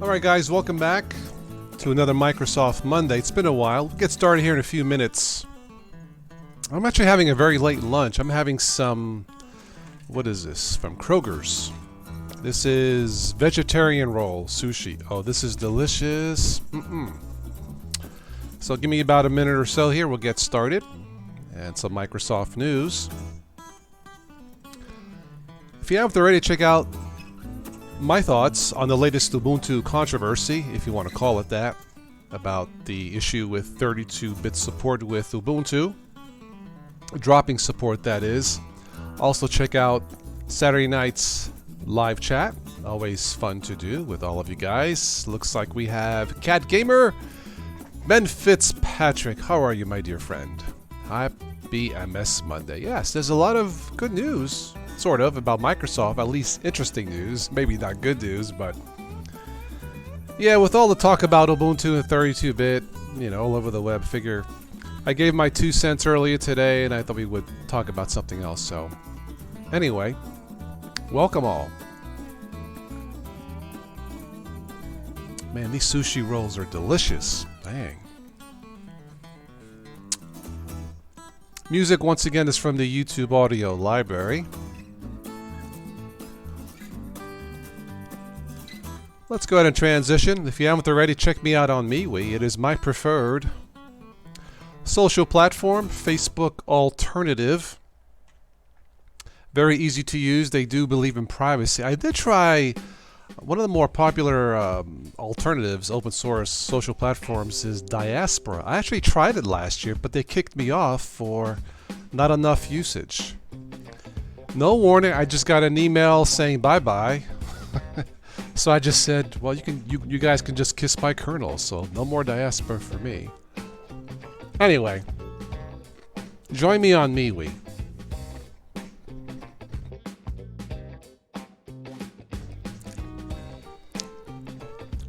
Alright guys, welcome back to another Microsoft Monday. It's been a while. We'll get started here in a few minutes. I'm actually having a very late lunch. I'm having some, what is this, from Kroger's. This is vegetarian roll, sushi. Oh, this is delicious. So give me about a minute or so here, we'll get started. And some Microsoft news. If you haven't already, check out my thoughts on the latest Ubuntu controversy, if you want to call it that, about the issue with 32-bit support with Ubuntu. Dropping support, that is. Also check out Saturday night's live chat. Always fun to do with all of you guys. Looks like we have Cat Gamer, Ben Fitzpatrick. How are you, my dear friend? Happy MS Monday. Yes, there's a lot of good news, sort of, about Microsoft, at least interesting news. Maybe not good news, but yeah, with all the talk about Ubuntu and 32-bit, you know, all over the web, figure I gave my 2 cents earlier today, and I thought we would talk about something else. So anyway, welcome all. Man, these sushi rolls are delicious. Dang. Music, once again, is from the YouTube audio library. Let's go ahead and transition. If you haven't already, check me out on MeWe. It is my preferred social platform, Facebook alternative. Very easy to use. They do believe in privacy. I did try one of the more popular alternatives, open source social platforms, is Diaspora. I actually tried it last year, but they kicked me off for not enough usage. No warning. I just got an email saying bye-bye. So I just said, well, you guys can just kiss my kernel, so no more Diaspora for me. Anyway, join me on MeWe.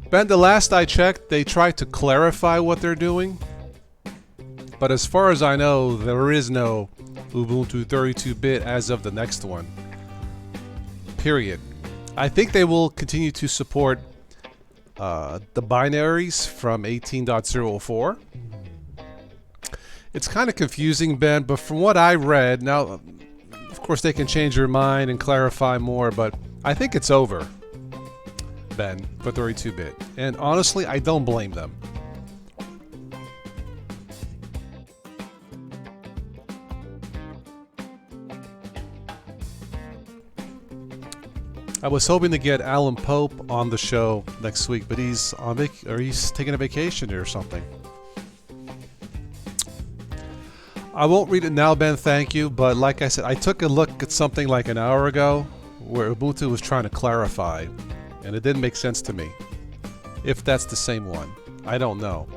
Ben, the last I checked, they tried to clarify what they're doing, but as far as I know, there is no Ubuntu 32-bit as of the next one. Period. I think they will continue to support the binaries from 18.04. It's kind of confusing, Ben, but from what I read, now, of course, they can change their mind and clarify more, but I think it's over, Ben, for 32-bit. And honestly, I don't blame them. I was hoping to get Alan Pope on the show next week, but he's on he's taking a vacation or something. I won't read it now, Ben, thank you, but like I said, I took a look at something like an hour ago where Ubuntu was trying to clarify, and it didn't make sense to me. If that's the same one, I don't know.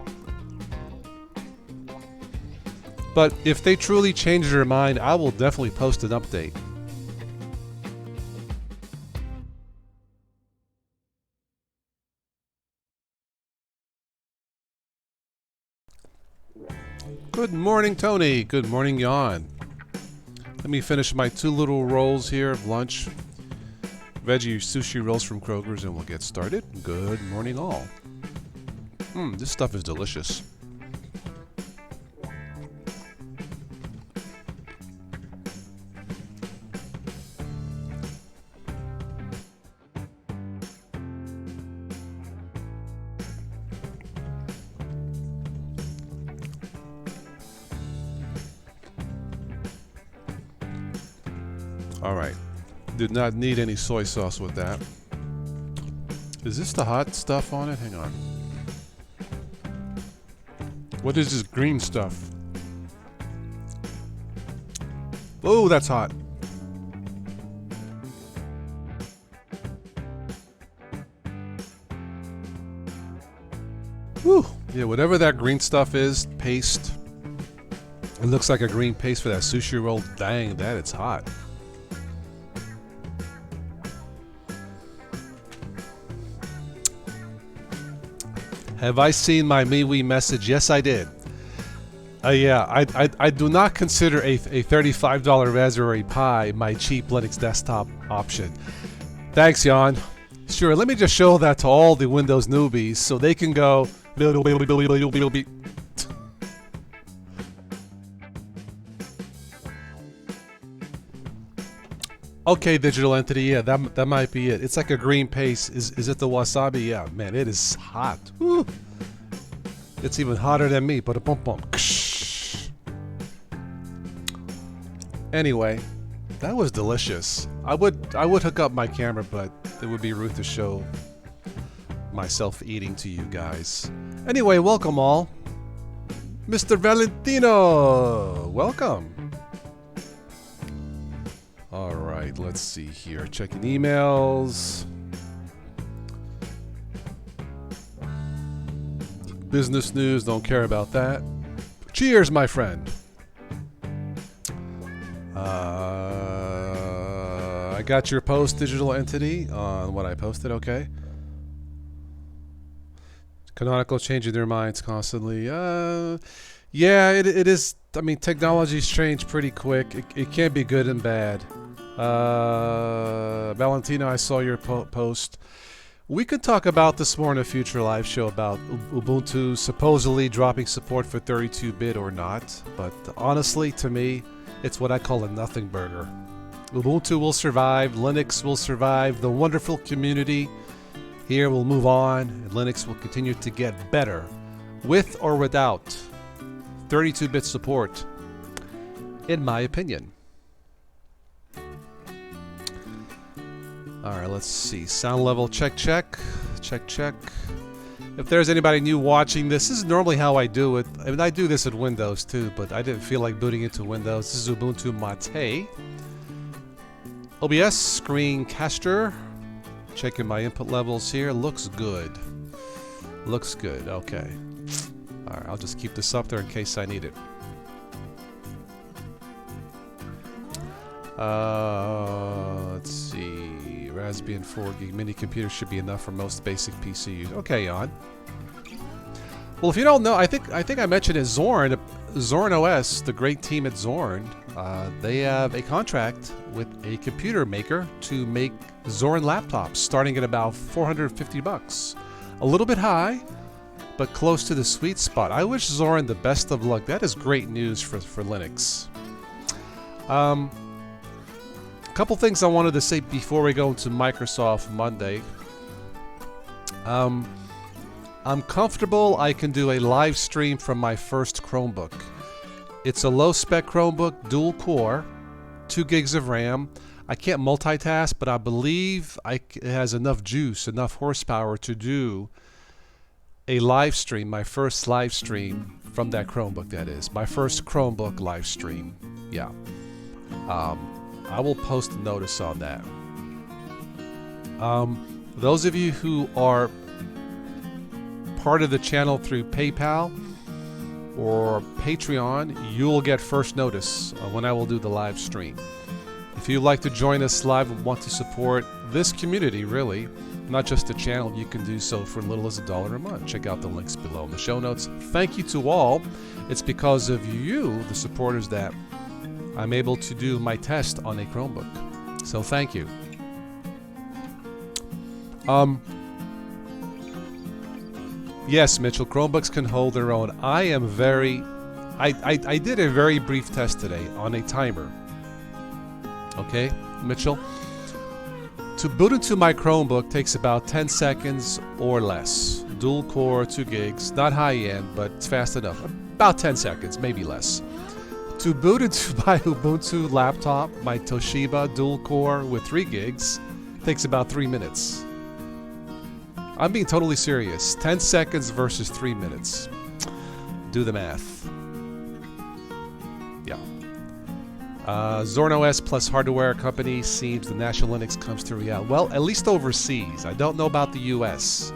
But if they truly change their mind, I will definitely post an update. Good morning, Tony. Good morning, Jan. Let me finish my 2 little rolls here of lunch. Veggie sushi rolls from Kroger's, and we'll get started. Good morning, all. This stuff is delicious. Alright, did not need any soy sauce with that. Is this the hot stuff on it? Hang on. What is this green stuff? Oh, that's hot. Whew. Yeah, whatever that green stuff is, paste, It looks like a green paste for that sushi roll. Dang, that it's hot. Have I seen my MeWe message? Yes, I did. Yeah, I do not consider a $35 Raspberry Pi my cheap Linux desktop option. Thanks, Jan. Sure, let me just show that to all the Windows newbies so they can go... Okay, Digital Entity, yeah, that might be it. It's like a green paste. Is it the wasabi? Yeah, man, it is hot. Woo. It's even hotter than me, but a bump bump. Anyway, that was delicious. I would hook up my camera, but it would be rude to show myself eating to you guys. Anyway, welcome all. Mr. Valentino, welcome. All right, let's see here. Checking emails. Business news, don't care about that. Cheers, my friend. I got your post, Digital Entity, on what I posted, okay. Canonical changing their minds constantly. Yeah, it is. I mean, technology's changed pretty quick. It can be good and bad. Valentino, I saw your post. We could talk about this more in a future live show about Ubuntu supposedly dropping support for 32-bit or not. But honestly, to me, it's what I call a nothing burger. Ubuntu will survive, Linux will survive, the wonderful community here will move on, and Linux will continue to get better, with or without 32-bit support, in my opinion. Alright, let's see. Sound level, check. If there's anybody new watching this is normally how I do it. I mean, I do this at Windows too, but I didn't feel like booting into Windows. This is Ubuntu Mate. OBS, Screencaster. Checking my input levels here. Looks good. Looks good, okay. Alright, I'll just keep this up there in case I need it. Let's see. Raspbian 4 gig mini computer should be enough for most basic PCs. Okay, Jan. Well, if you don't know, I think I mentioned it. Zorn OS, the great team at Zorn, they have a contract with a computer maker to make Zorn laptops, starting at about $450. A little bit high, but close to the sweet spot. I wish Zorn the best of luck. That is great news for Linux. A couple things I wanted to say before we go into Microsoft Monday. I'm comfortable I can do a live stream from my first Chromebook. It's a low-spec Chromebook, dual core, 2 gigs of RAM. I can't multitask, but I believe it has enough juice, enough horsepower to do a live stream, my first live stream from that Chromebook, that is. My first Chromebook live stream. Yeah. I will post a notice on that. Those of you who are part of the channel through PayPal or Patreon, you will get first notice when I will do the live stream. If you'd like to join us live and want to support this community, really, not just the channel, you can do so for as little as $1 a month. Check out the links below in the show notes. Thank you to all. It's because of you, the supporters, that I'm able to do my test on a Chromebook. So thank you. Yes, Mitchell, Chromebooks can hold their own. I did a very brief test today on a timer. Okay, Mitchell? To boot into my Chromebook takes about 10 seconds or less. Dual core, 2 gigs, not high end, but it's fast enough. About 10 seconds, maybe less. To boot into my Ubuntu laptop, my Toshiba dual core with 3 gigs, takes about 3 minutes. I'm being totally serious. 10 seconds versus 3 minutes. Do the math. Yeah. Zorn OS plus hardware company seems the National Linux comes to reality. Well, at least overseas. I don't know about the US.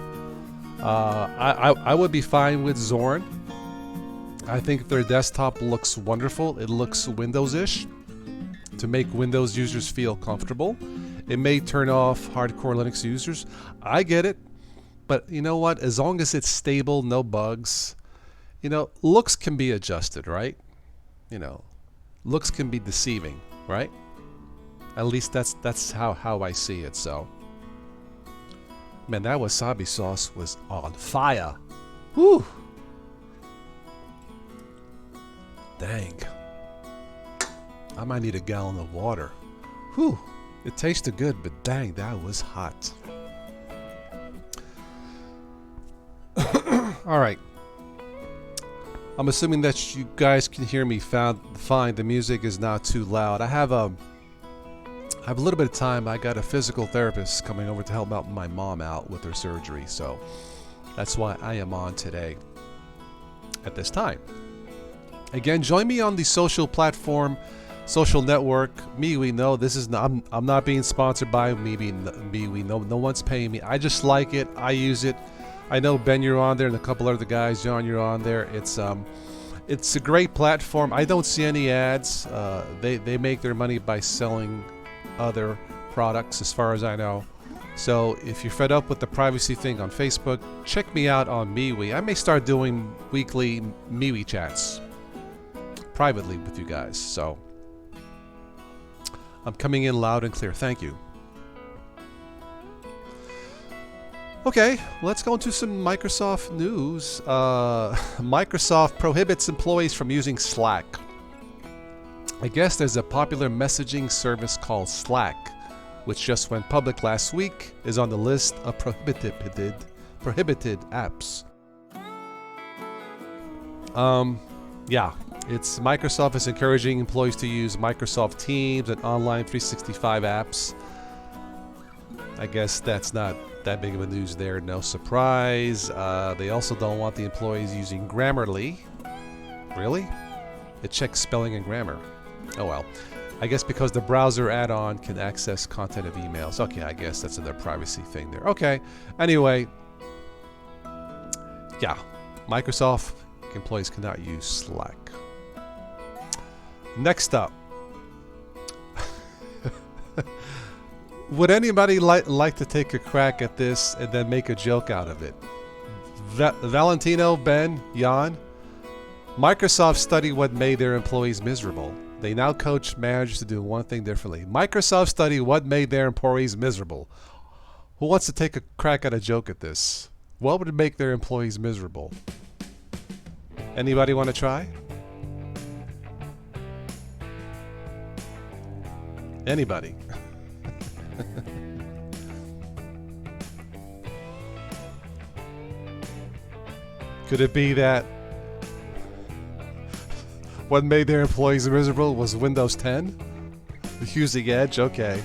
I would be fine with Zorn. I think their desktop looks wonderful. It looks Windows-ish to make Windows users feel comfortable. It may turn off hardcore Linux users. I get it. But you know what? As long as it's stable, no bugs, looks can be adjusted, right? Looks can be deceiving, right? At least that's how I see it. So, man, that wasabi sauce was on fire. Whew. Dang. I might need a gallon of water. Whew. It tasted good, but dang, that was hot. All right. I'm assuming that you guys can hear me fine. The music is not too loud. I have a little bit of time. I got a physical therapist coming over to help out my mom out with her surgery, so that's why I am on today at this time. Again, join me on the social platform, social network, MeWe. No, this is not. I'm not being sponsored by MeWe. No one's paying me. I just like it. I use it. I know Ben, you're on there, and a couple other guys. John, you're on there. It's a great platform. I don't see any ads. They make their money by selling other products, as far as I know. So if you're fed up with the privacy thing on Facebook, check me out on MeWe. I may start doing weekly MeWe chats privately with you guys. So I'm coming in loud and clear. Thank you. Okay, let's go into some Microsoft news. Microsoft prohibits employees from using Slack. I guess there's a popular messaging service called Slack, which just went public last week, is on the list of prohibited apps. Yeah, it's Microsoft is encouraging employees to use Microsoft Teams and online 365 apps. I guess that's not that big of a news there, no surprise. They also don't want the employees using Grammarly. Really? It checks spelling and grammar. Oh well. I guess because the browser add-on can access content of emails. Okay, I guess that's another privacy thing there. Okay. Anyway. Yeah. Microsoft employees cannot use Slack. Next up. Would anybody like to take a crack at this and then make a joke out of it? Valentino, Ben, Jan? Microsoft study what made their employees miserable. They now coach managers to do one thing differently. Microsoft study what made their employees miserable. Who wants to take a crack at a joke at this? What would make their employees miserable? Anybody want to try? Anybody? Could it be that what made their employees miserable was Windows 10? Using Edge? Okay.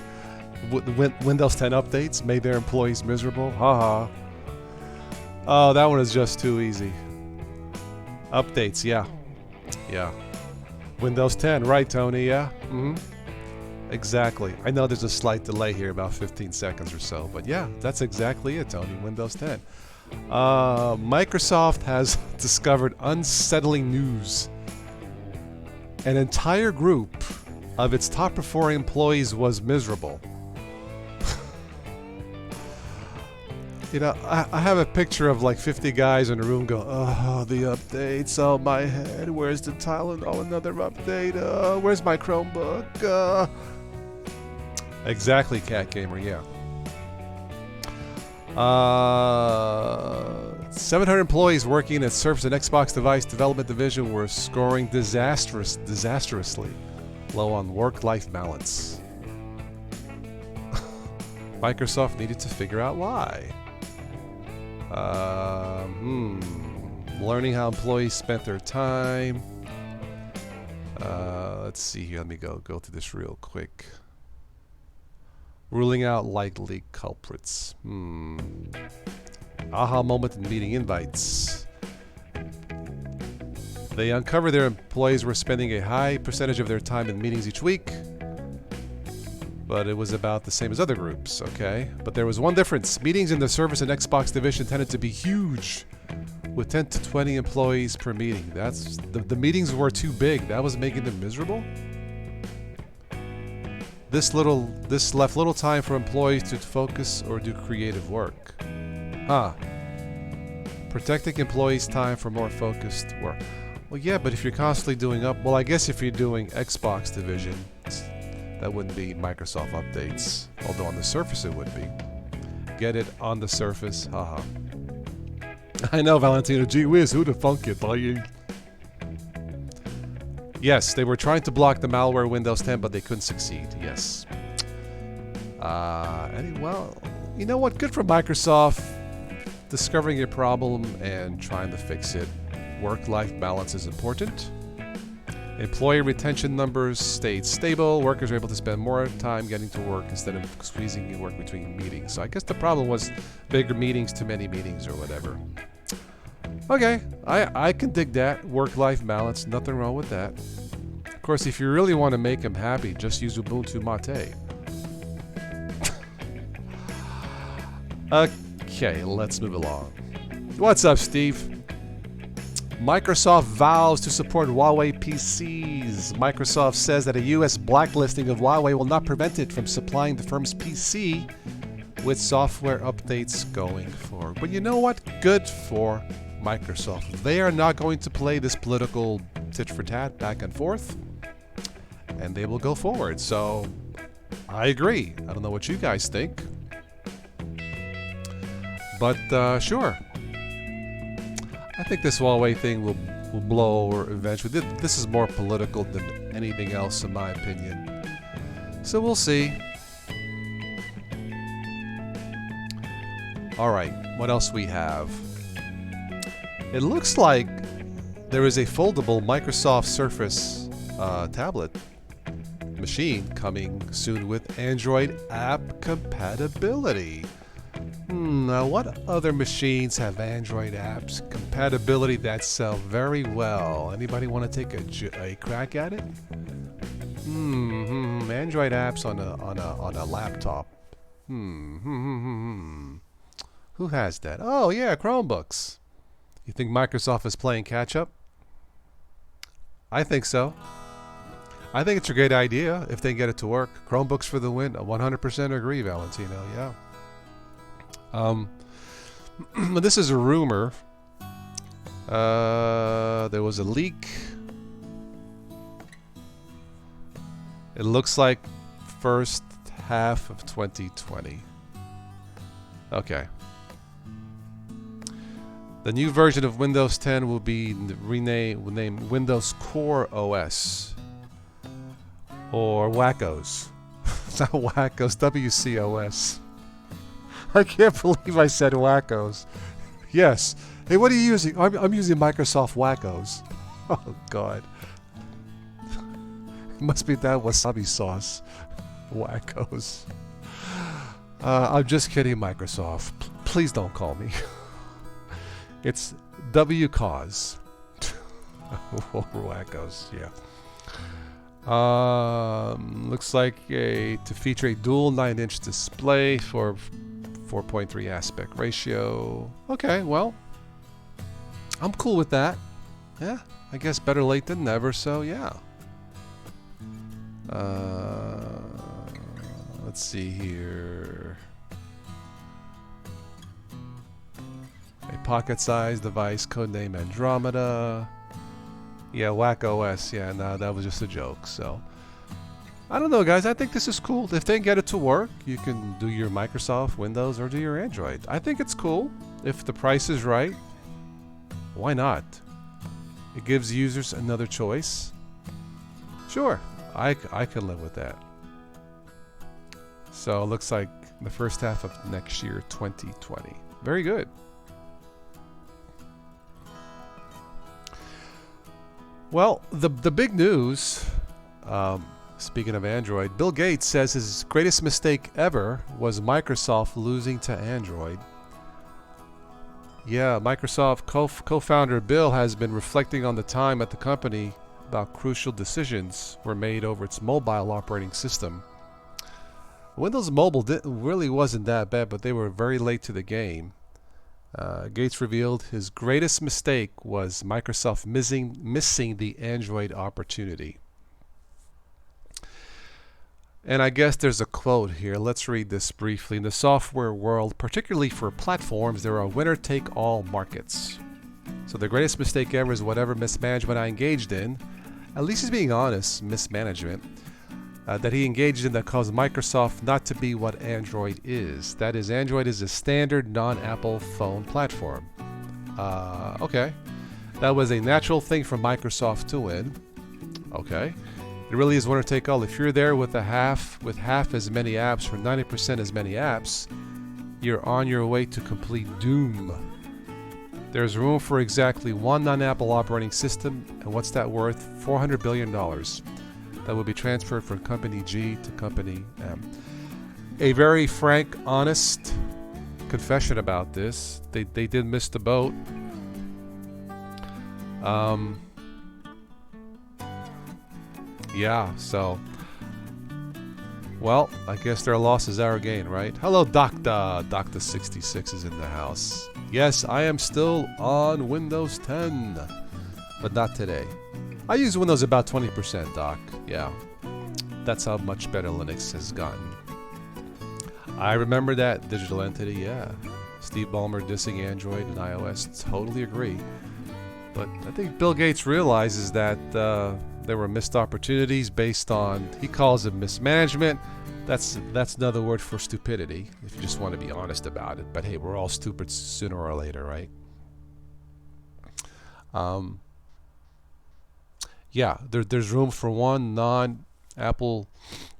Windows 10 updates made their employees miserable? Haha. Oh, that one is just too easy. Updates, yeah. Yeah. Windows 10, right, Tony? Yeah? Mm-hmm. Exactly. I know there's a slight delay here, about 15 seconds or so, but yeah, that's exactly it, Tony. Windows 10. Microsoft has discovered unsettling news. An entire group of its top-performing employees was miserable. I have a picture of like 50 guys in a room going, oh, the updates, oh my head, where's the Tylenol, another update, where's my Chromebook, Exactly, Cat Gamer, yeah. 700 employees working at Surface and Xbox device development division were scoring disastrously low on work-life balance. Microsoft needed to figure out why. Learning how employees spent their time. Let's see here. Let me go through this real quick. Ruling out likely culprits. Aha moment in meeting invites. They uncovered their employees were spending a high percentage of their time in meetings each week, but it was about the same as other groups, okay? But there was one difference. Meetings in the Surface and Xbox division tended to be huge, with 10 to 20 employees per meeting. That's the meetings were too big. That was making them miserable. This left little time for employees to focus or do creative work. Huh. Protecting employees' time for more focused work. Well, yeah, but if you're constantly doing well, I guess if you're doing Xbox Division, that wouldn't be Microsoft updates. Although on the Surface it would be. Get it on the Surface? Haha. I know, Valentino. Gee whiz, who'd have thunk it? Yes, they were trying to block the malware Windows 10, but they couldn't succeed. Yes. Well, you know what? Good for Microsoft discovering your problem and trying to fix it. Work-life balance is important. Employee retention numbers stayed stable. Workers are able to spend more time getting to work instead of squeezing in work between meetings. So I guess the problem was bigger meetings, too many meetings, or whatever. Okay, I can dig that. Work-life balance, nothing wrong with that. Of course, if you really want to make them happy, just use Ubuntu Mate. Okay, let's move along. What's up, Steve? Microsoft vows to support Huawei PCs. Microsoft says that a U.S. blacklisting of Huawei will not prevent it from supplying the firm's PC with software updates going forward. But you know what? Good for Microsoft. They are not going to play this political tit for tat back and forth, and they will go forward. So I agree. I don't know what you guys think, but sure. I think this Huawei thing will blow over eventually. This is more political than anything else, in my opinion. So we'll see. All right, what else we have? It looks like there is a foldable Microsoft Surface tablet machine coming soon with Android app compatibility. Now what other machines have Android apps compatibility that sell very well? Anybody want to take a crack at it? Android apps on a laptop. Who has that? Oh yeah, Chromebooks. You think Microsoft is playing catch up? I think so. I think it's a great idea if they get it to work. Chromebooks for the win. 100% agree, Valentino. Yeah. This is a rumor. There was a leak. It looks like first half of 2020. Okay. The new version of Windows 10 will be named Windows Core OS. Or WACOS. Not WACOS, WCOS. I can't believe I said WACOS. Yes. Hey, what are you using? I'm using Microsoft WACOS. Oh, God. It must be that wasabi sauce. WACOS. I'm just kidding, Microsoft. Please don't call me. It's WCOS. WACOS, yeah. Looks like to feature a dual 9-inch display for 4.3 aspect ratio. Okay, well, I'm cool with that. Yeah, I guess better late than never, so yeah. Let's see here. A pocket-sized device, codename Andromeda. Yeah, WACOS. Yeah, no, that was just a joke. So, I don't know, guys. I think this is cool. If they get it to work, you can do your Microsoft Windows or do your Android. I think it's cool. If the price is right, why not? It gives users another choice. Sure, I could live with that. So, it looks like the first half of next year, 2020. Very good. Well, the big news, speaking of Android, Bill Gates says his greatest mistake ever was Microsoft losing to Android. Yeah, Microsoft co-founder Bill has been reflecting on the time at the company about crucial decisions were made over its mobile operating system. Windows Mobile really wasn't that bad, but they were very late to the game. Gates revealed his greatest mistake was Microsoft missing the Android opportunity. And I guess there's a quote here. Let's read this briefly. In the software world, particularly for platforms, there are winner-take-all markets. So the greatest mistake ever is whatever mismanagement I engaged in, at least he's being honest, mismanagement, that he engaged in that caused Microsoft not to be what Android is. That is, Android is a standard non-Apple phone platform. Okay. That was a natural thing for Microsoft to win. Okay. It really is winner take all. If you're there with half as many apps for 90% as many apps, you're on your way to complete doom. There's room for exactly one non-Apple operating system, and what's that worth? $400 billion. That will be transferred from Company G to Company M. A very frank, honest confession about this. They did miss the boat. Yeah, so, well, I guess their loss is our gain, right? Hello, Doctor. Doctor 66 is in the house. Yes, I am still on Windows 10, but not today. I use Windows about 20%, Doc. Yeah, that's how much better Linux has gotten. I remember that, Digital Entity, yeah. Steve Ballmer dissing Android and iOS, totally agree. But I think Bill Gates realizes that there were missed opportunities based on, he calls it mismanagement. That's another word for stupidity, if you just want to be honest about it. But hey, we're all stupid sooner or later, right? Yeah, there's room for one non-Apple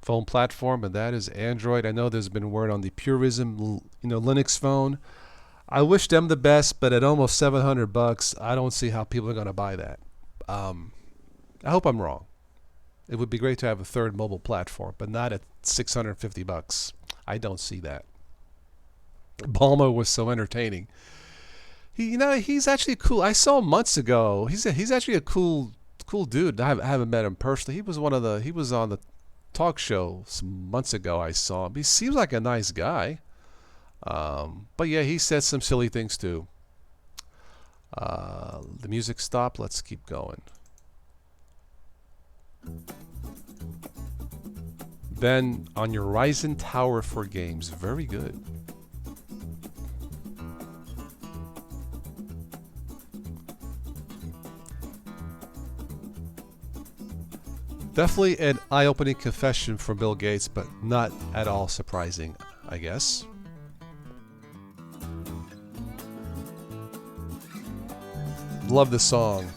phone platform, and that is Android. I know there's been word on the Purism, Linux phone. I wish them the best, but at almost $700, I don't see how people are going to buy that. I hope I'm wrong. It would be great to have a third mobile platform, but not at $650. I don't see that. Balmer was so entertaining. He's actually cool. I saw him months ago. He's actually a cool dude. I haven't met him personally. He was on the talk show some months ago. I saw him. He seems like a nice guy. But yeah, he said some silly things too. The music stopped. Let's keep going. Ben on your Ryzen Tower for games. Very good. Definitely an eye-opening confession from Bill Gates, but not at all surprising, I guess. Love the song.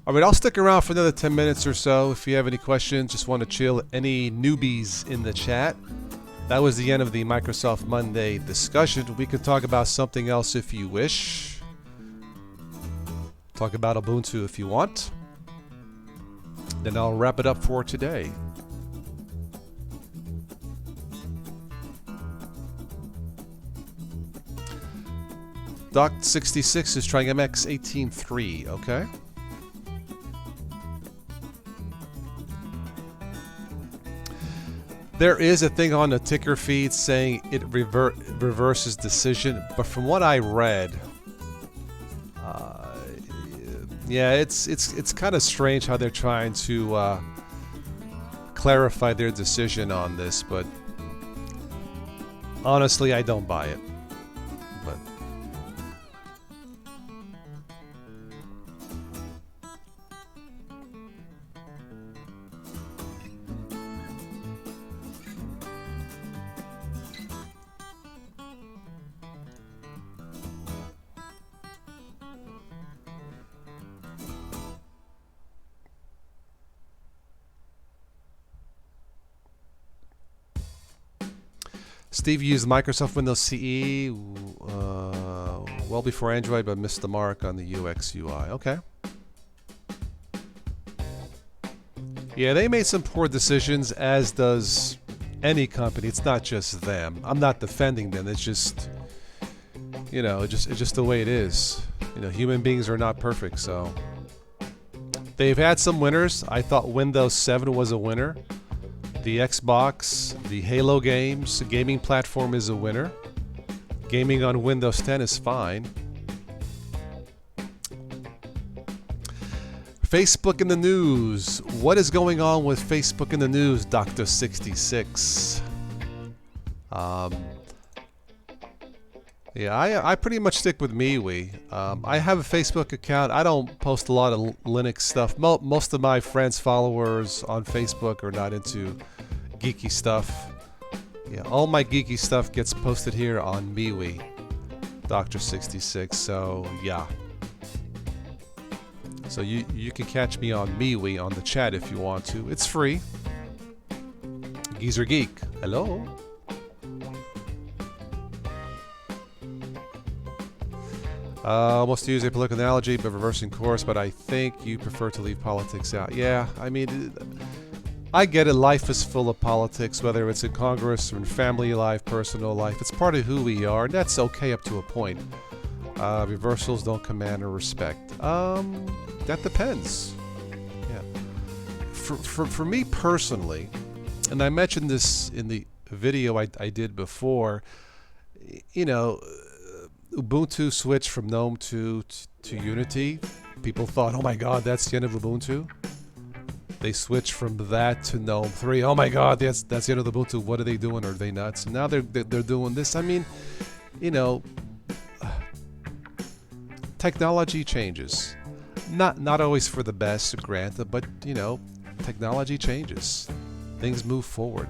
All right, I'll stick around for another 10 minutes or so. If you have any questions, just want to chill, any newbies in the chat. That was the end of the Microsoft Monday discussion. We could talk about something else if you wish. Talk about Ubuntu if you want. Then I'll wrap it up for today. Doc66 is trying MX183, okay? There is a thing on the ticker feed saying it reverses decision, but from what I read, yeah, it's kind of strange how they're trying to clarify their decision on this, but honestly, I don't buy it. But Steve used Microsoft Windows CE well before Android, but missed the mark on the UX UI. Okay. Yeah, they made some poor decisions, as does any company. It's not just them. I'm not defending them. It's just you know, it's just the way it is. You know, human beings are not perfect, so. They've had some winners. I thought Windows 7 was a winner. The Xbox, the Halo games, the gaming platform is a winner. Gaming on Windows 10 is fine. Facebook in the news. What is going on with Facebook in the news, Dr. 66? Yeah, I pretty much stick with MeWe. I have a Facebook account. I don't post a lot of Linux stuff. Most of my friends, followers on Facebook are not into geeky stuff. Yeah, all my geeky stuff gets posted here on MeWe, Dr. 66. So yeah. So you can catch me on MeWe on the chat if you want to. It's free. Geezer Geek. Hello. Almost to use a political analogy, but reversing course, but I think you prefer to leave politics out. Yeah, I mean, I get it. Life is full of politics, whether it's in Congress or in family life, personal life. It's part of who we are, and that's okay up to a point. Reversals don't command our respect. That depends. Yeah. For me personally, and I mentioned this in the video I did before, you know, Ubuntu switched from GNOME to Unity. People thought, oh my god, that's the end of Ubuntu. They switched from that to GNOME 3. Oh my god, that's the end of Ubuntu. What are they doing? Are they nuts? And now they're doing this. I mean, you know, technology changes. Not always for the best, granted, but you know, technology changes. Things move forward.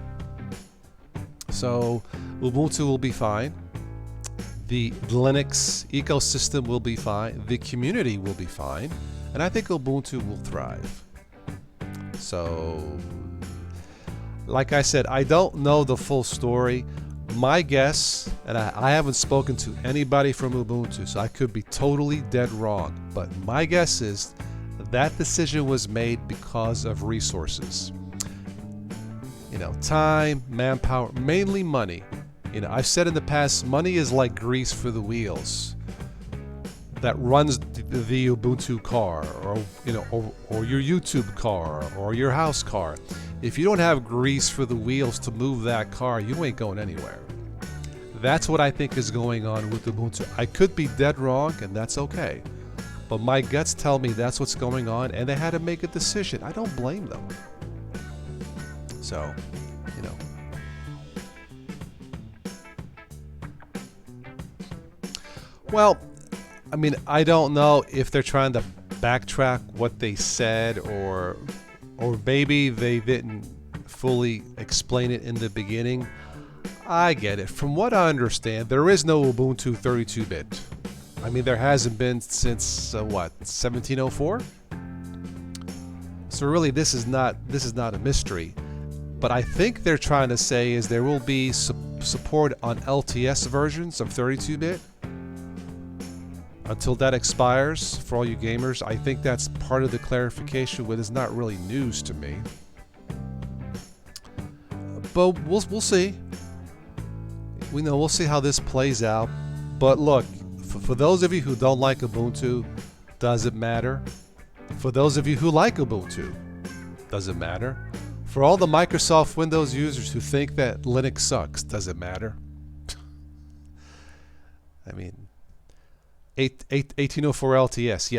So Ubuntu will be fine. The Linux ecosystem will be fine. The community will be fine. And I think Ubuntu will thrive. So, like I said, I don't know the full story. My guess, and I haven't spoken to anybody from Ubuntu, so I could be totally dead wrong. But my guess is that decision was made because of resources. You know, time, manpower, mainly money. You know, I've said in the past, money is like grease for the wheels that runs the Ubuntu car, or you know, or your YouTube car, or your house car. If you don't have grease for the wheels to move that car, you ain't going anywhere. That's what I think is going on with Ubuntu. I could be dead wrong, and that's okay. But my guts tell me that's what's going on, and they had to make a decision. I don't blame them. So, you know. Well, I mean, I don't know if they're trying to backtrack what they said, or maybe they didn't fully explain it in the beginning. I get it. From what I understand, there is no Ubuntu 32-bit. I mean, there hasn't been since what, 1704? So really, this is not a mystery. But I think they're trying to say is there will be support on LTS versions of 32-bit. Until that expires, for all you gamers, I think that's part of the clarification, but it's not really news to me. But we'll see. We'll see how this plays out. But look, for those of you who don't like Ubuntu, does it matter? For those of you who like Ubuntu, does it matter? For all the Microsoft Windows users who think that Linux sucks, does it matter? I mean, 1804 LTS,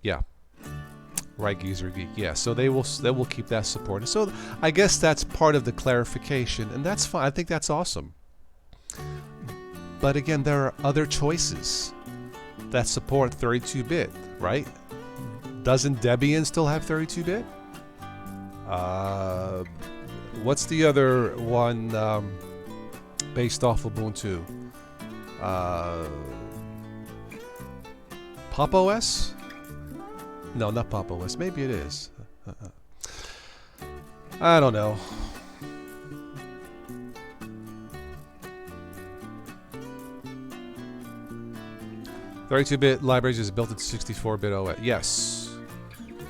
yeah, right, Geezer Geek, yeah. So they will keep that supported. So I guess that's part of the clarification, and that's fine. I think that's awesome. But again, there are other choices that support 32-bit, right? Doesn't Debian still have 32-bit? What's the other one based off Ubuntu? Pop OS? No, not Pop OS. Maybe it is. I don't know. "32-bit libraries is built into 64-bit OS. Yes.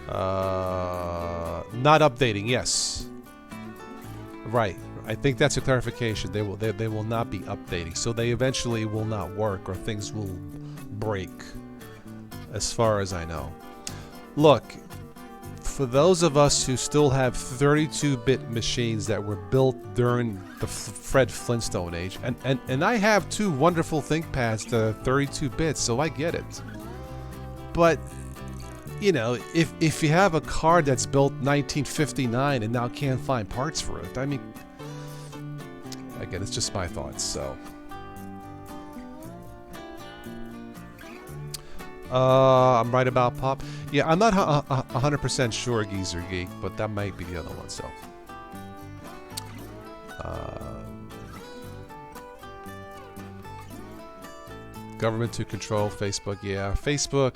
Not updating. Yes. Right. I think that's a clarification. They will not be updating, so they eventually will not work or things will break, as far as I know. Look, for those of us who still have 32-bit machines that were built during the Fred Flintstone age, and I have two wonderful ThinkPads that are 32 bits, so I get it. But you know, if you have a car that's built 1959 and now can't find parts for it, I mean, again, it's just my thoughts. So, I'm right about Pop. Yeah, I'm not 100% sure, Geezer Geek, but that might be the other one. So, government to control Facebook. Yeah, Facebook.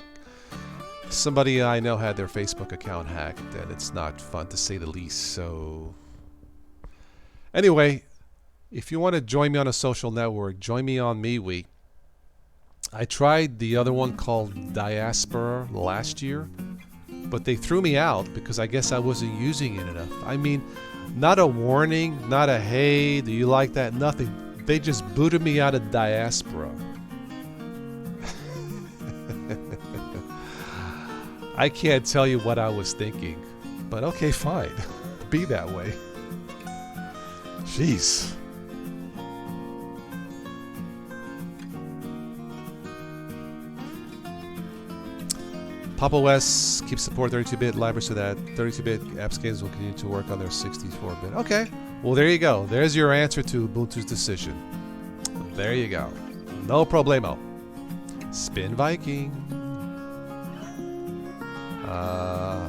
Somebody I know had their Facebook account hacked, and it's not fun to say the least. So, anyway, if you want to join me on a social network, join me on MeWe. I tried the other one called Diaspora last year, but they threw me out because I guess I wasn't using it enough. I mean, not a warning, not a hey, do you like that? Nothing. They just booted me out of Diaspora. I can't tell you what I was thinking, but okay, fine. Be that way. Jeez. Pop! OS keeps support 32-bit library so that 32-bit apps games will continue to work on their 64-bit. Okay, well there you go. There's your answer to Ubuntu's decision. There you go. No problemo. Spin Viking.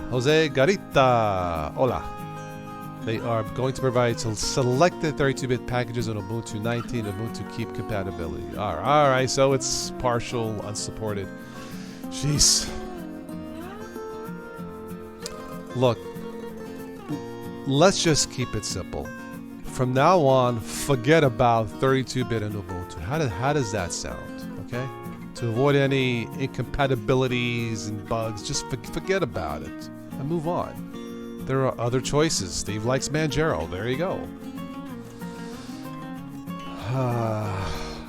Jose Garita. Hola. They are going to provide selected 32-bit packages on Ubuntu 19 Ubuntu Keep compatibility. Alright, so it's partial, unsupported. Jeez. Look, let's just keep it simple. From now on, forget about 32-bit and Ubuntu. How does that sound? Okay? To avoid any incompatibilities and bugs, just forget about it and move on. There are other choices. Steve likes Manjaro. There you go.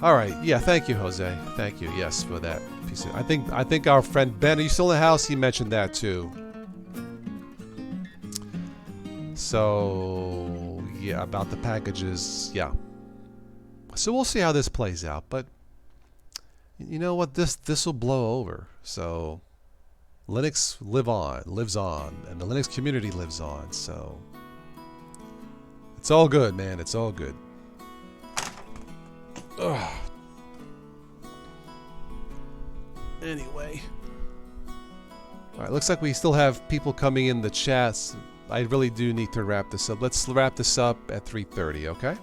All right. Yeah. Thank you, Jose. Thank you. Yes, for that piece. I think our friend Ben. Are you still in the house? He mentioned that too. So yeah, about the packages. Yeah. So we'll see how this plays out, but. You know what? This will blow over. So Linux lives on, and the Linux community lives on. So it's all good, man. It's all good. Ugh. Anyway, all right. Looks like we still have people coming in the chats. I really do need to wrap this up. Let's wrap this up at 3:30. Okay?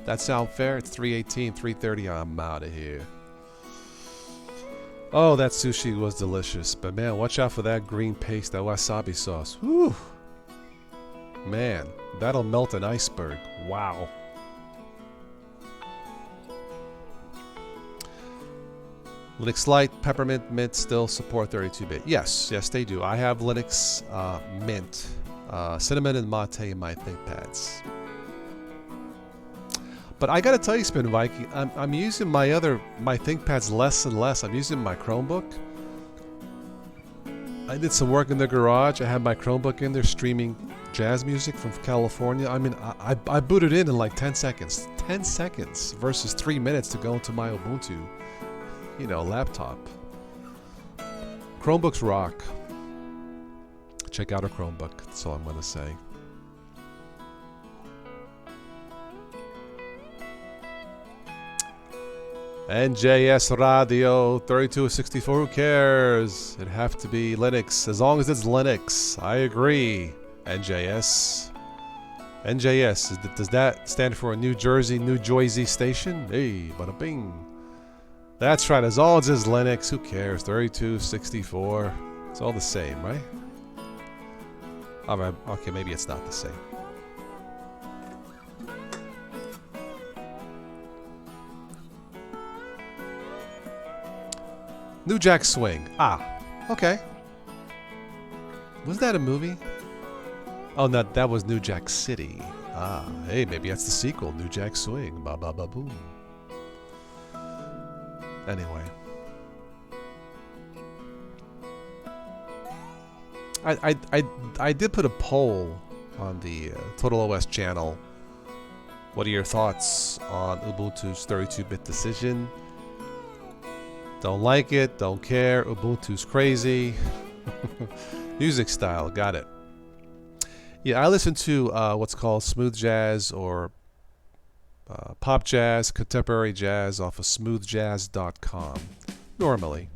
That sound fair? It's 3:18, 3:30. I'm out of here. Oh, that sushi was delicious, but man, watch out for that green paste, that wasabi sauce. Whew. Man, that'll melt an iceberg. Wow. Linux Lite, Peppermint, Mint still support 32-bit. Yes, they do. I have Linux Mint, Cinnamon, and Mate in my ThinkPads. But I gotta tell you, Spin Viking, I'm using my ThinkPads less and less. I'm using my Chromebook. I did some work in the garage. I had my Chromebook in there streaming jazz music from California. I mean, I booted in like 10 seconds. 10 seconds versus 3 minutes to go into my Ubuntu, laptop. Chromebooks rock. Check out a Chromebook. That's all I'm gonna say. NJS Radio 3264, who cares? It'd have to be Linux, as long as it's Linux. I agree. NJS. NJS, does that stand for a New Jersey station? Hey, bada bing. That's right, as long as it's Linux, who cares? 3264, it's all the same, right? Alright, okay, maybe it's not the same. New Jack Swing. Okay. Was that a movie? Oh, no, that was New Jack City. Ah, hey, maybe that's the sequel. New Jack Swing. Ba ba ba boom. Anyway. I did put a poll on the Total OS channel. What are your thoughts on Ubuntu's 32-bit decision? Don't like it, don't care, Ubuntu's crazy. Music style, got it. Yeah, I listen to what's called smooth jazz or pop jazz, contemporary jazz off of smoothjazz.com, normally.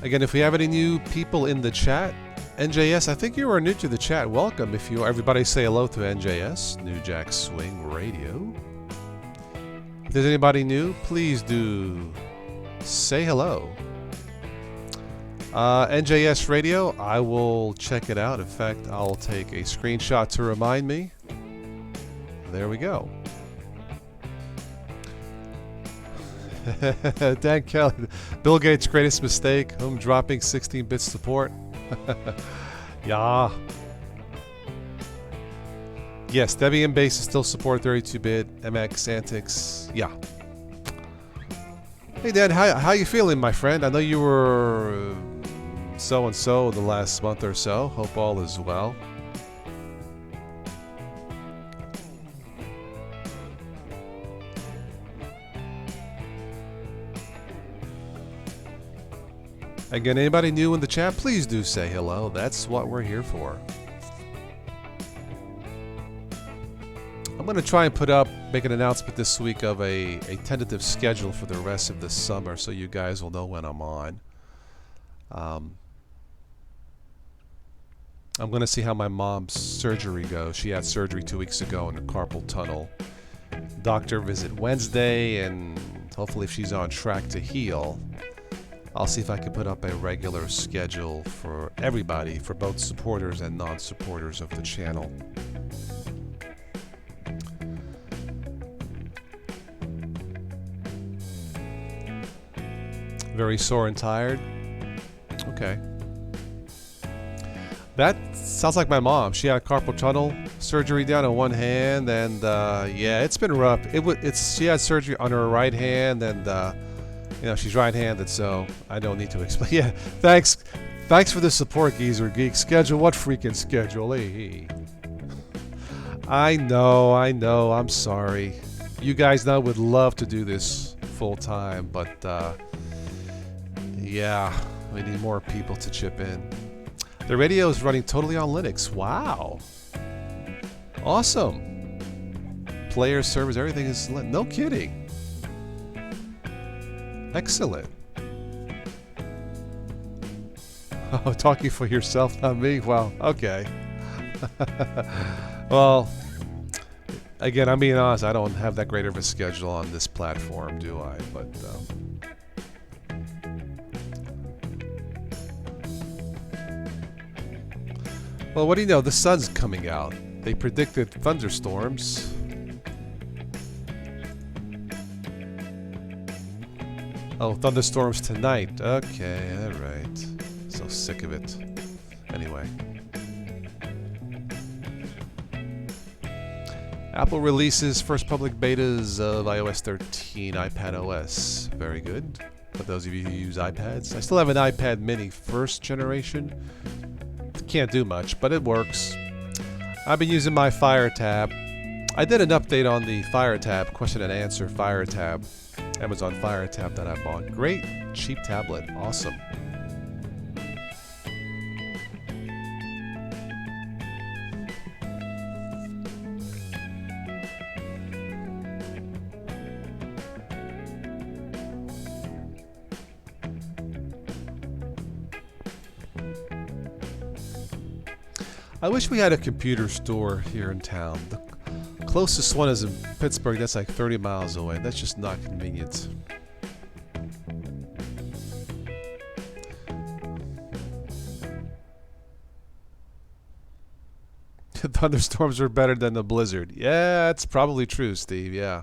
Again, if we have any new people in the chat, NJS, I think you are new to the chat. Welcome. If you, everybody say hello to NJS, New Jack Swing Radio. If there's anybody new, please do say hello. NJS Radio, I will check it out. In fact, I'll take a screenshot to remind me. There we go. Dan Kelly, Bill Gates' greatest mistake, him dropping 16-bit support. Yeah. Yes, Debian base is still support 32-bit, MX Antics. Yeah. Hey Dan, how you feeling, my friend? I know you were so-and-so the last month or so. Hope all is well. Again, anybody new in the chat, please do say hello. That's what we're here for. I'm going to try and make an announcement this week of a tentative schedule for the rest of the summer so you guys will know when I'm on. I'm going to see how my mom's surgery goes. She had surgery 2 weeks ago in the carpal tunnel. Doctor visit Wednesday, and hopefully if she's on track to heal, I'll see if I can put up a regular schedule for everybody, for both supporters and non-supporters of the channel. Very sore and tired? Okay. That sounds like my mom. She had carpal tunnel surgery down on one hand, and yeah, it's been rough. She had surgery on her right hand, and you know, she's right-handed, so I don't need to explain. Yeah, thanks for the support, Geezer Geek. Schedule? What freaking schedule? Hey. I know. I'm sorry. You guys now would love to do this full-time, but yeah, we need more people to chip in. The radio is running totally on Linux. Wow. Awesome. Player, servers, everything is Linux. No kidding. Excellent. Oh, talking for yourself, not me? Wow, okay. Well, again, I'm being honest, I don't have that great of a schedule on this platform, do I? But, well, what do you know? The sun's coming out. They predicted thunderstorms. Oh, thunderstorms tonight. Okay, alright. So sick of it. Anyway. Apple releases first public betas of iOS 13 iPad OS. Very good. For those of you who use iPads. I still have an iPad mini first generation. Can't do much, but it works. I've been using my Fire tab. I did an update on the Fire tab, question and answer Fire tab. Amazon Fire tab that I bought. Great, cheap tablet. Awesome. I wish we had a computer store here in town. The closest one is in Pittsburgh. That's like 30 miles away. That's just not convenient. The thunderstorms were better than the blizzard. Yeah, it's probably true, Steve. Yeah.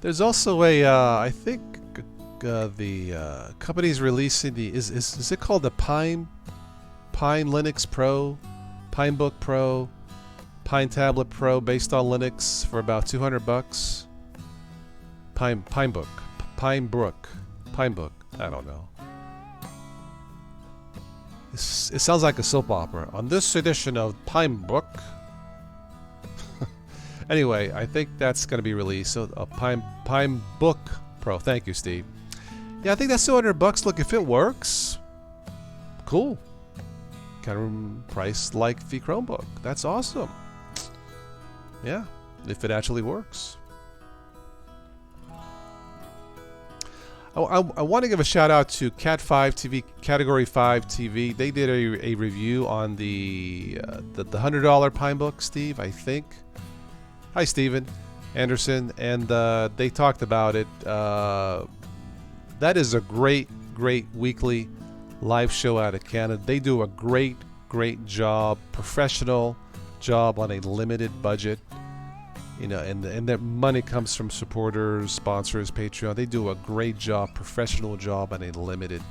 There's also a, I think the company's releasing the, is it called the Pine Linux Pro, Pinebook Pro, Pine Tablet Pro based on Linux for about $200. Pinebook, I don't know. It sounds like a soap opera. On this edition of Pinebook. Anyway, I think that's going to be released. So a Pinebook Pro. Thank you, Steve. Yeah, I think that's $200. Look, if it works, cool. Kind of price like the Chromebook. That's awesome. Yeah, if it actually works. I want to give a shout out to Cat 5 TV, Category 5 TV. They did a review on the $100 Pinebook, Steve, I think. Hi, Steven Anderson, and they talked about it. That is a great weekly live show out of Canada. They do a great job, professional job on a limited budget. You know, and their money comes from supporters, sponsors, Patreon. They do a great job, professional job on a limited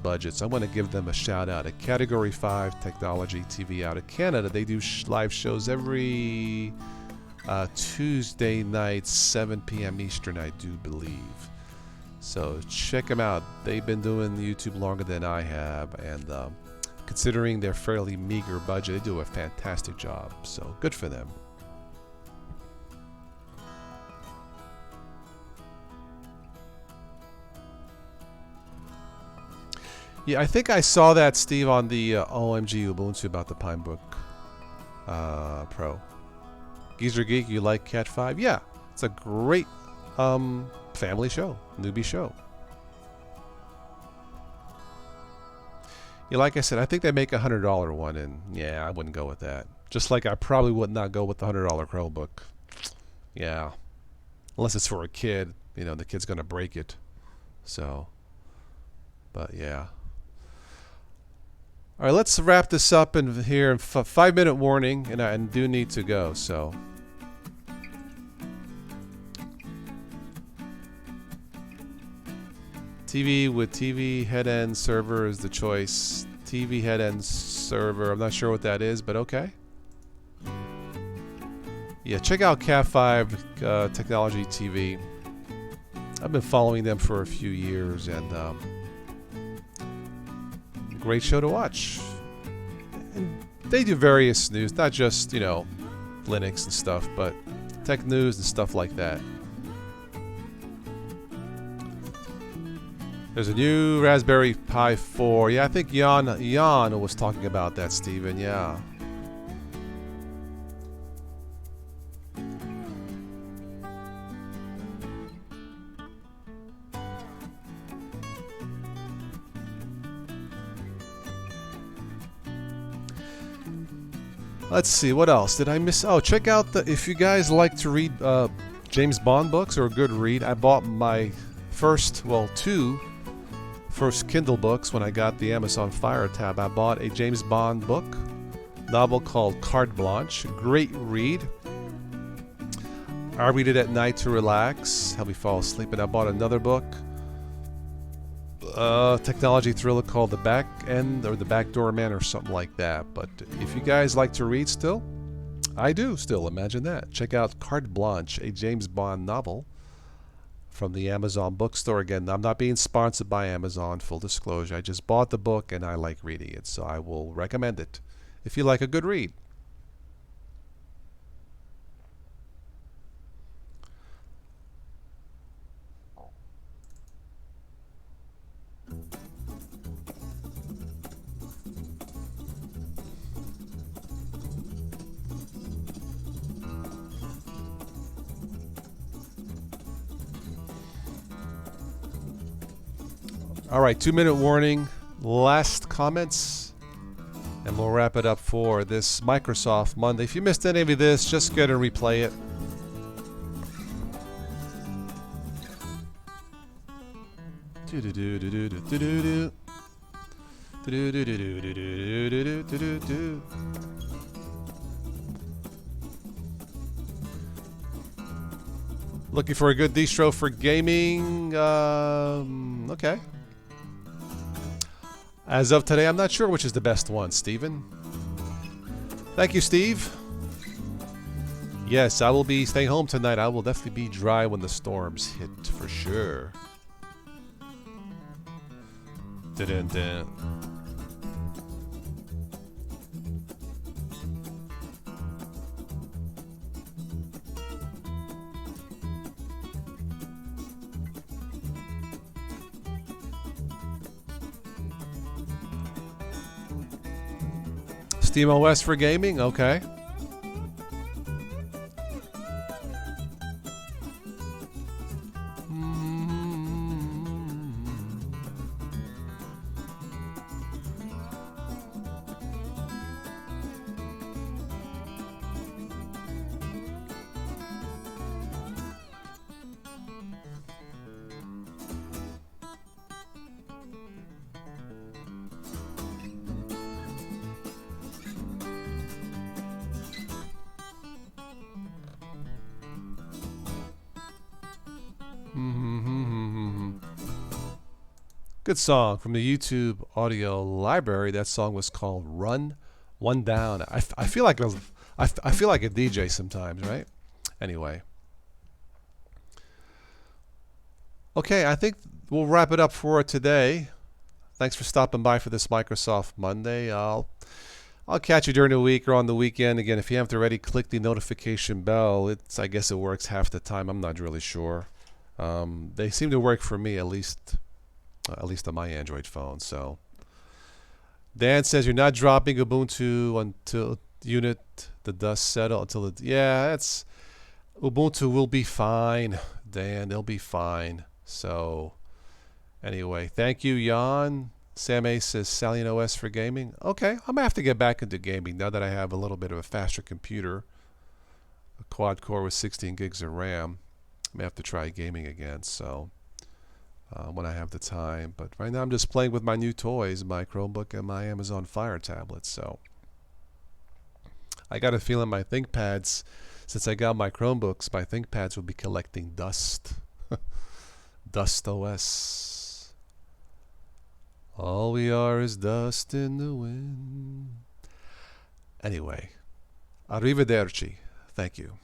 budget. So I want to give them a shout out at Category 5 Technology TV out of Canada. They do live shows every Tuesday night, 7 p.m. Eastern, I do believe. So check them out. They've been doing YouTube longer than I have, and considering their fairly meager budget, they do a fantastic job. So good for them. Yeah, I think I saw that, Steve, on the OMG Ubuntu about the Pinebook Pro. Geezer Geek, you like Cat 5? Yeah, it's a great family show, newbie show. Yeah, like I said, I think they make a $100 one, and yeah, I wouldn't go with that. Just like I probably would not go with the $100 Chromebook. Yeah, unless it's for a kid, you know, the kid's gonna break it. So, but yeah. All right, let's wrap this up in here. 5-minute warning, and I do need to go. So, TV with TV head-end server is the choice. TV head-end server. I'm not sure what that is, but okay. Yeah, check out Cat 5 Technology TV. I've been following them for a few years, and great show to watch. And they do various news, not just, you know, Linux and stuff, but tech news and stuff like that. There's a new Raspberry Pi 4. Yeah, I think Jan was talking about that, Steven. Yeah. Let's see, what else did I miss? Oh, check out if you guys like to read James Bond books, or a good read. I bought my two first Kindle books when I got the Amazon Fire tab. I bought a James Bond novel called Carte Blanche. Great read. I read it at night to relax, help me fall asleep. And I bought another book, technology thriller called The Back End, or The Backdoor Man, or something like that. But if you guys like to read still, I do still, imagine that. Check out Carte Blanche, a James Bond novel from the Amazon bookstore. Again, I'm not being sponsored by Amazon, full disclosure. I just bought the book and I like reading it, so I will recommend it if you like a good read. All right, 2-minute warning. Last comments. And we'll wrap it up for this Microsoft Monday. If you missed any of this, just go and replay it. Looking for a good distro for gaming? Okay. As of today, I'm not sure which is the best one, Steven. Thank you, Steve. Yes, I will be staying home tonight. I will definitely be dry when the storms hit, for sure. Dun-dun-dun. SteamOS for gaming? Okay. Good song from the YouTube audio library. That song was called "Run One Down." I feel like I feel like a DJ sometimes, right? Anyway, okay, I think we'll wrap it up for today. Thanks for stopping by for this Microsoft Monday. I'll catch you during the week or on the weekend. Again, if you haven't already, click the notification bell. I guess it works half the time. I'm not really sure. They seem to work for me, at least on my Android phone. So Dan says you're not dropping Ubuntu until the dust settle until it's Ubuntu will be fine, Dan. They'll be fine. So anyway, thank you, Jan. Sam A says Salian OS for gaming. Okay, I'm gonna have to get back into gaming now that I have a little bit of a faster computer, a quad core with 16 gigs of RAM. I may have to try gaming again. So when I have the time. But right now I'm just playing with my new toys, my Chromebook and my Amazon Fire tablet. So I got a feeling my ThinkPads, since I got my Chromebooks, my ThinkPads will be collecting dust. Dust OS. All we are is dust in the wind. Anyway, arrivederci. Thank you.